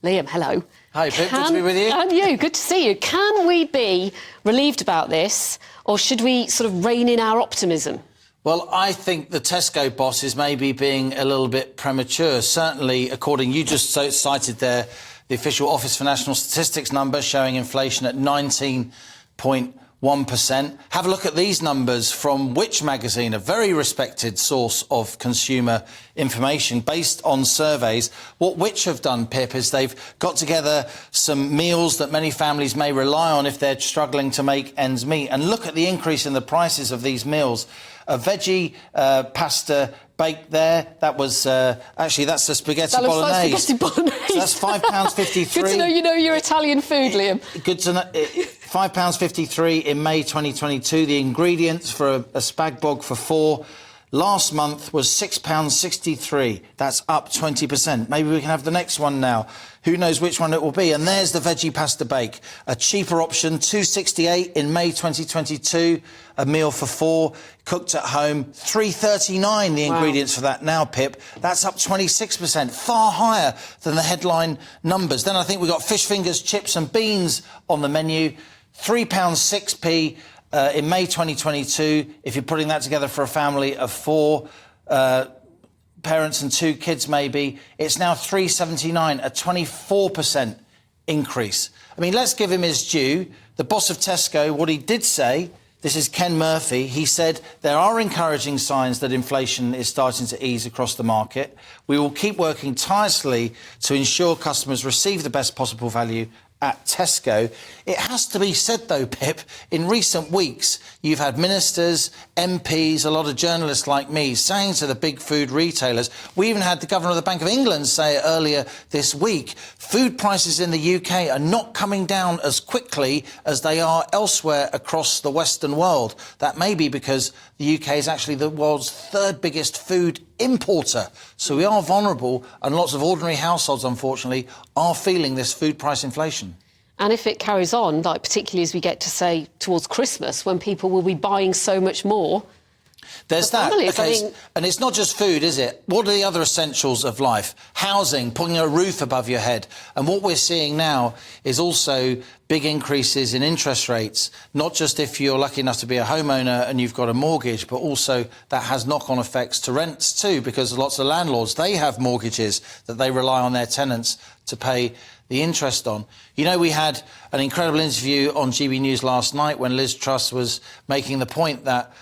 Liam, hello. Hi, Pip. Good to be with you. And you. Good to see you. Can we be relieved about this, or should we sort of rein in our optimism? Well, I think the Tesco boss is maybe being a little bit premature. Certainly, according, you just cited there, the official Office for National Statistics number showing inflation at 19.1%. Have a look at these numbers from Which magazine, a very respected source of consumer information based on surveys. What Which have done, Pip, is they've got together some meals that many families may rely on if they're struggling to make ends meet. And look at the increase in the prices of these meals. A veggie pasta baked there, that was actually, that's the spaghetti bolognese. Spaghetti bolognese. So that's £5.53. Good to know you know your Italian food, Liam. Good to know. £5.53 in May 2022. The ingredients for a spag bog for four last month was £6.63. That's up 20%. Maybe we can have the next one now. Who knows which one it will be? And there's the veggie pasta bake, a cheaper option, £2.68 in May 2022. A meal for four, cooked at home, £3.39. The ingredients for that now, Pip. That's up 26%, far higher than the headline numbers. Then I think we've got fish fingers, chips and beans on the menu, £3.06 in May 2022. If you're putting that together for a family of four, parents and two kids maybe, it's now £3.79, a 24% increase. I mean, let's give him his due. The boss of Tesco, what he did say, this is Ken Murphy, he said there are encouraging signs that inflation is starting to ease across the market. We will keep working tirelessly to ensure customers receive the best possible value at Tesco. It has to be said, though, Pip, in recent weeks, you've had ministers, MPs, a lot of journalists like me saying to the big food retailers, we even had the Governor of the Bank of England say it earlier this week, food prices in the UK are not coming down as quickly as they are elsewhere across the Western world. That may be because the UK is actually the world's third biggest food importer. So we are vulnerable, and lots of ordinary households, unfortunately, are feeling this food price inflation. And if it carries on, like particularly as we get to, say, towards Christmas, when people will be buying so much more... There's that. Families, Okay, and it's not just food, is it? What are the other essentials of life? Housing, putting a roof above your head. And what we're seeing now is also big increases in interest rates, not just if you're lucky enough to be a homeowner and you've got a mortgage, but also that has knock-on effects to rents too, because lots of landlords, they have mortgages that they rely on their tenants to pay the interest on. You know, we had an incredible interview on GB News last night when Liz Truss was making the point that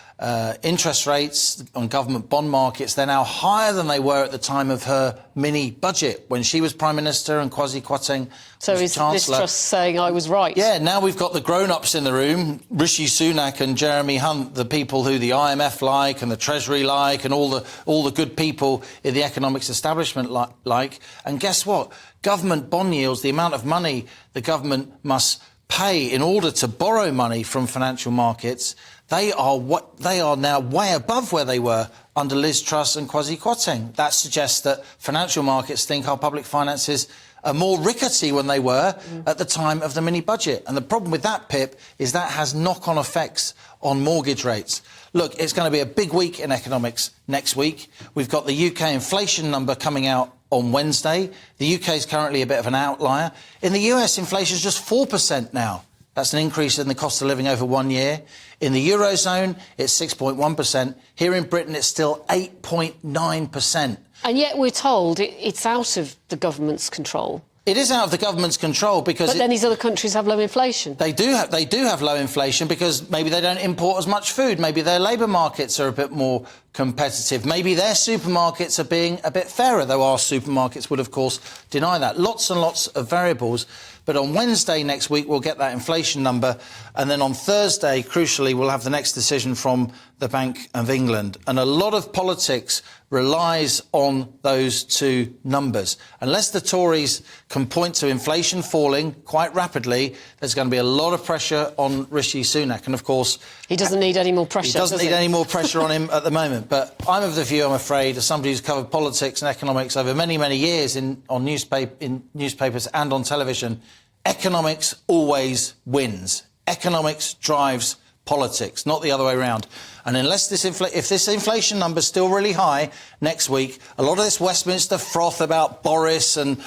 interest rates on government bond markets, they're now higher than they were at the time of her mini-budget when she was Prime Minister and Kwasi Kwarteng was Chancellor. Liz Truss saying I was right? Yeah, now we've got the grown-ups in the room, Rishi Sunak and Jeremy Hunt, the people who the IMF like and the Treasury like and all the good people in the economics establishment like. And guess what? Government bond yields, the amount of money the government must pay in order to borrow money from financial markets, they are now way above where they were under Liz Truss and Kwasi Kwarteng. That suggests that financial markets think our public finances are more rickety than they were at the time of the mini-budget. And the problem with that, Pip, is that has knock-on effects on mortgage rates. Look, it's going to be a big week in economics next week. We've got the UK inflation number coming out on Wednesday. The UK is currently a bit of an outlier. In the US, inflation is just 4% now. That's an increase in the cost of living over 1 year. In the Eurozone, it's 6.1%. Here in Britain, it's still 8.9%. And yet we're told it's out of the government's control. It is out of the government's control because... But then these other countries have low inflation. They do have low inflation because maybe they don't import as much food. Maybe their labour markets are a bit more competitive. Maybe their supermarkets are being a bit fairer, though our supermarkets would, of course, deny that. Lots and lots of variables. But on Wednesday next week, we'll get that inflation number. And then on Thursday, crucially, we'll have the next decision from the Bank of England. And a lot of politics relies on those two numbers. Unless the Tories can point to inflation falling quite rapidly, there's going to be a lot of pressure on Rishi Sunak. And, of course... He doesn't need any more pressure, He doesn't need any more pressure on him at the moment. But I'm of the view, I'm afraid, as somebody who's covered politics and economics over many, many years in newspapers and on television, economics always wins. Economics drives politics, not the other way around. And unless if this inflation number's still really high next week, a lot of this Westminster froth about Boris and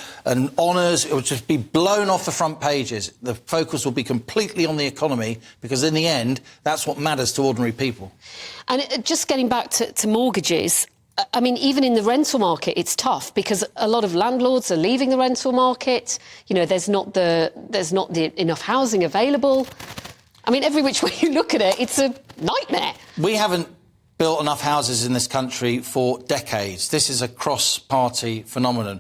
honours, it will just be blown off the front pages. The focus will be completely on the economy, because in the end, that's what matters to ordinary people. And just getting back to mortgages, I mean, even in the rental market, it's tough because a lot of landlords are leaving the rental market. You know, there's not enough housing available. I mean, every which way you look at it, it's a nightmare. We haven't built enough houses in this country for decades. This is a cross-party phenomenon.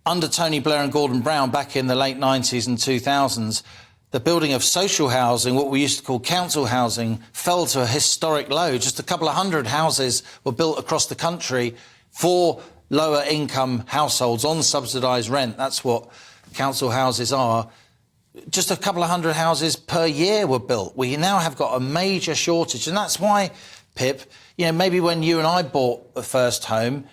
Under Tony Blair and Gordon Brown back in the late 90s and 2000s, the building of social housing, what we used to call council housing, fell to a historic low. Just a couple of hundred houses were built across the country for lower income households on subsidised rent. That's what council houses are. Just a couple of hundred houses per year were built. We now have got a major shortage, and that's why, Pip, you know, maybe when you and I bought the first home,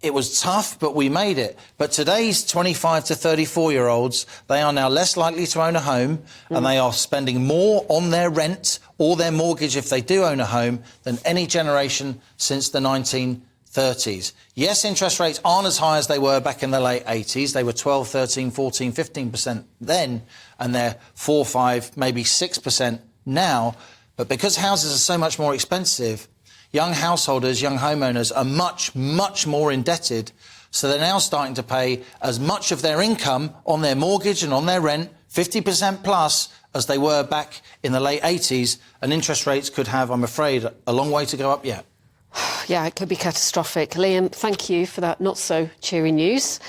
it was tough, but we made it. But today's 25 to 34-year-olds, they are now less likely to own a home, and they are spending more on their rent or their mortgage if they do own a home than any generation since the 1930s. Yes, interest rates aren't as high as they were back in the late 80s. They were 12, 13, 14, 15% then, and they're 4, 5, maybe 6% now. But because houses are so much more expensive, young householders, young homeowners are much, much more indebted. So they're now starting to pay as much of their income on their mortgage and on their rent, 50% plus, as they were back in the late 80s. And interest rates could have, I'm afraid, a long way to go up yet. Yeah, it could be catastrophic. Liam, thank you for that not so cheery news.